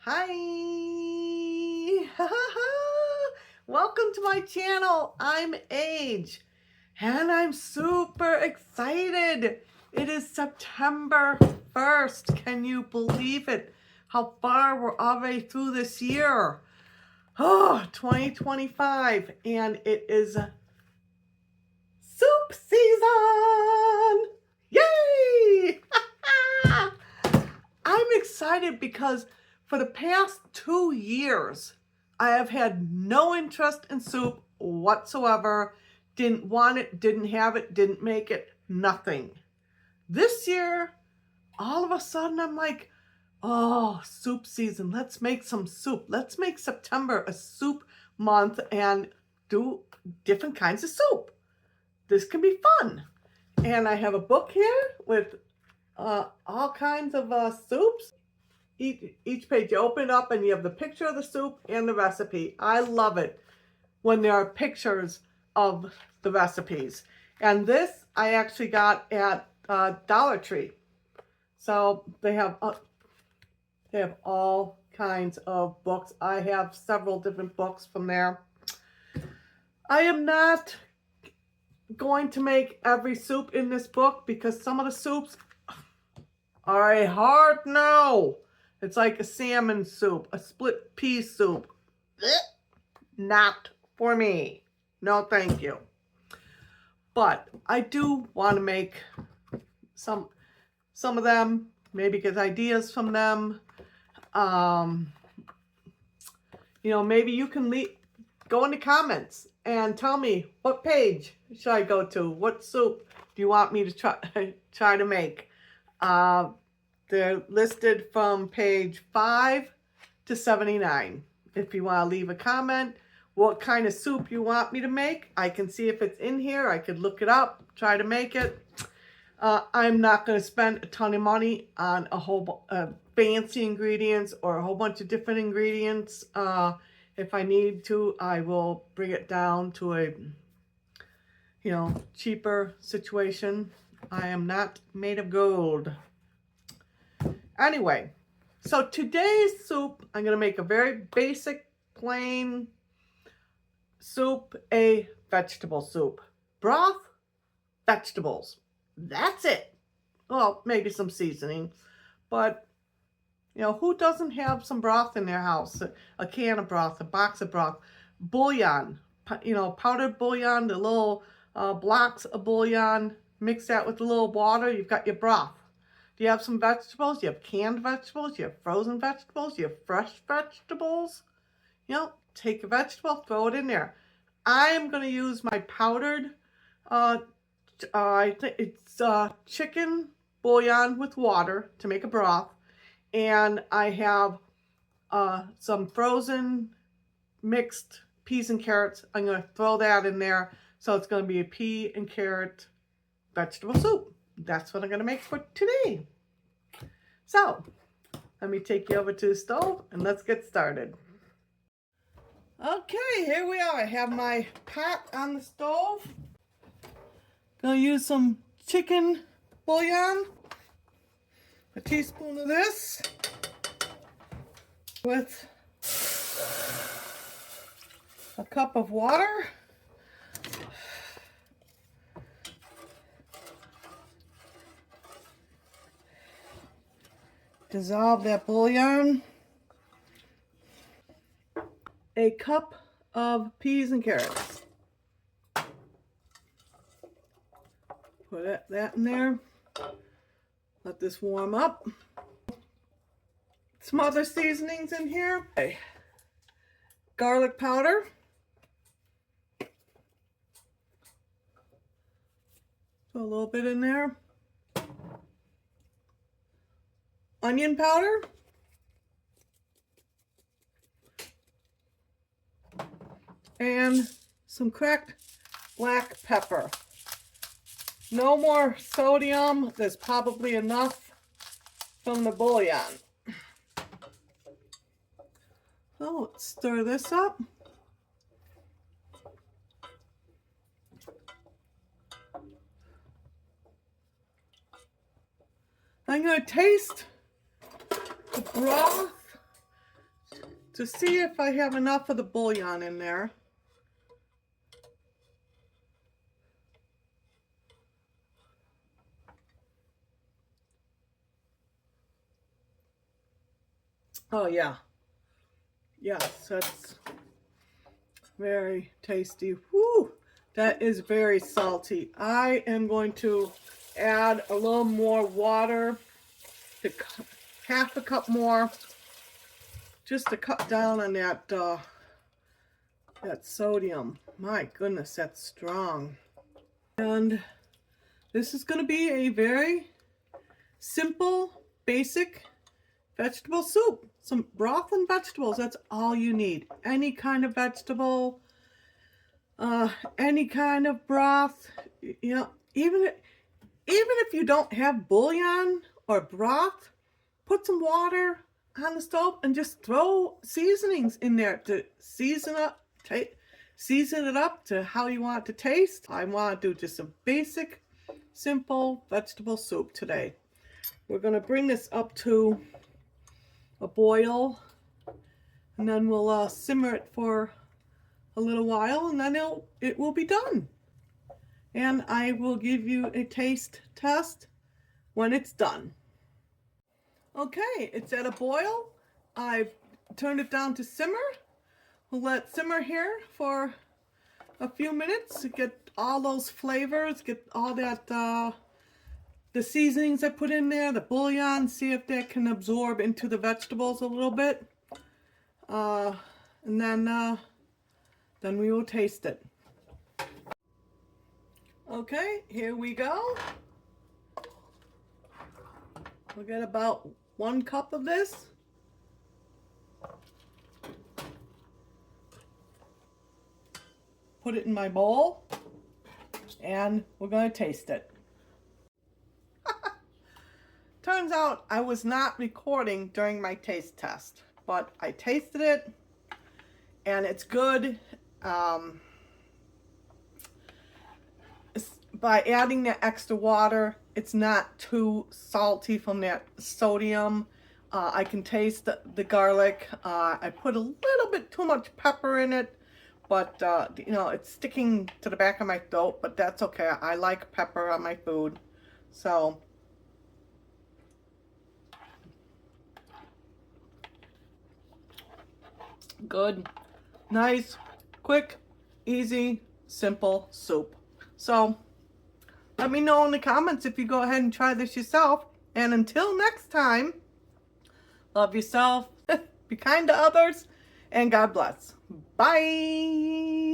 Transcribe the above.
Hi! Welcome to my channel. I'm Age and I'm super excited. It is September 1st. Can you believe it? How far we're already through this year. 2025, and it is soup season. Yay! I'm excited because for the past 2 years, I have had no interest in soup whatsoever. Didn't want it, didn't have it, didn't make it, nothing. This year, all of a sudden, I'm like, oh, soup season. Let's make some soup. Let's make September a soup month and do different kinds of soup. This can be fun. And I have a book here with all kinds of soups. Each page you open it up and you have the picture of the soup and the recipe. I love it when there are pictures of the recipes. And this I actually got at Dollar Tree. So they have all kinds of books. I have several different books from there. I am not going to make every soup in this book because some of the soups are a hard no. It's like a salmon soup, a split pea soup. Not for me. No, thank you. But I do want to make some of them, maybe get ideas from them. Maybe you can go in the comments and tell me what page should I go to? What soup do you want me to try to make? They're listed from page 5 to 79. If you want to leave a comment, what kind of soup you want me to make, I can see if it's in here. I could look it up, try to make it. I'm not going to spend a ton of money on a whole fancy ingredients or a whole bunch of different ingredients. If I need to, I will bring it down to a cheaper situation. I am not made of gold. Anyway, so today's soup, I'm going to make a very basic, plain soup, a vegetable soup. Broth, vegetables. That's it. Well, maybe some seasoning. But, who doesn't have some broth in their house? A can of broth, a box of broth. Bouillon, powdered bouillon, the little blocks of bouillon. Mix that with a little water, you've got your broth. Do you have some vegetables? You have canned vegetables? You have frozen vegetables? You have fresh vegetables? Take a vegetable, throw it in there. I am going to use my powdered, I think it's chicken bouillon with water to make a broth. And I have some frozen mixed peas and carrots. I'm going to throw that in there. So it's going to be a pea and carrot vegetable soup. That's what I'm going to make for today. So, let me take you over to the stove and let's get started. Okay, here we are. I have my pot on the stove. Gonna use some chicken bouillon. A teaspoon of this with a cup of water. Dissolve that bouillon. A cup of peas and carrots. Put that in there. Let this warm up. Some other seasonings in here. Okay. Garlic powder. Put a little bit in there. Onion powder. And some cracked black pepper. No more sodium. There's probably enough from the bouillon. So let's stir this up. I'm going to taste the broth to see if I have enough of the bouillon in there. Oh yeah. Yes, that's very tasty. Whew, that is very salty. I am going to add a little more water, to half a cup more, just to cut down on that that sodium. My goodness, that's strong. And this is going to be a very simple, basic vegetable soup. Some broth and vegetables, that's all you need. Any kind of vegetable, any kind of broth, you know, even if you don't have bouillon or broth, put some water on the stove and just throw seasonings in there to season it up to how you want it to taste. I want to do just a basic, simple vegetable soup today. We're going to bring this up to a boil, and then we'll simmer it for a little while, and then it will be done. And I will give you a taste test when it's done. Okay, it's at a boil. I've turned it down to simmer. We'll let it simmer here for a few minutes to get all those flavors, get all that the seasonings I put in there, the bouillon, see if that can absorb into the vegetables a little bit. And then we will taste it. Okay, here we go. We'll get about 1 cup of this. Put it in my bowl, and we're going to taste it. Turns out I was not recording during my taste test, but I tasted it, and it's good. By adding the extra water, it's not too salty from that sodium. I can taste the garlic. I put a little bit too much pepper in it, but you know, it's sticking to the back of my throat, but that's okay. I like pepper on my food. So good, nice, quick, easy, simple soup. So let me know in the comments if you go ahead and try this yourself. And until next time, love yourself, be kind to others, and God bless. Bye.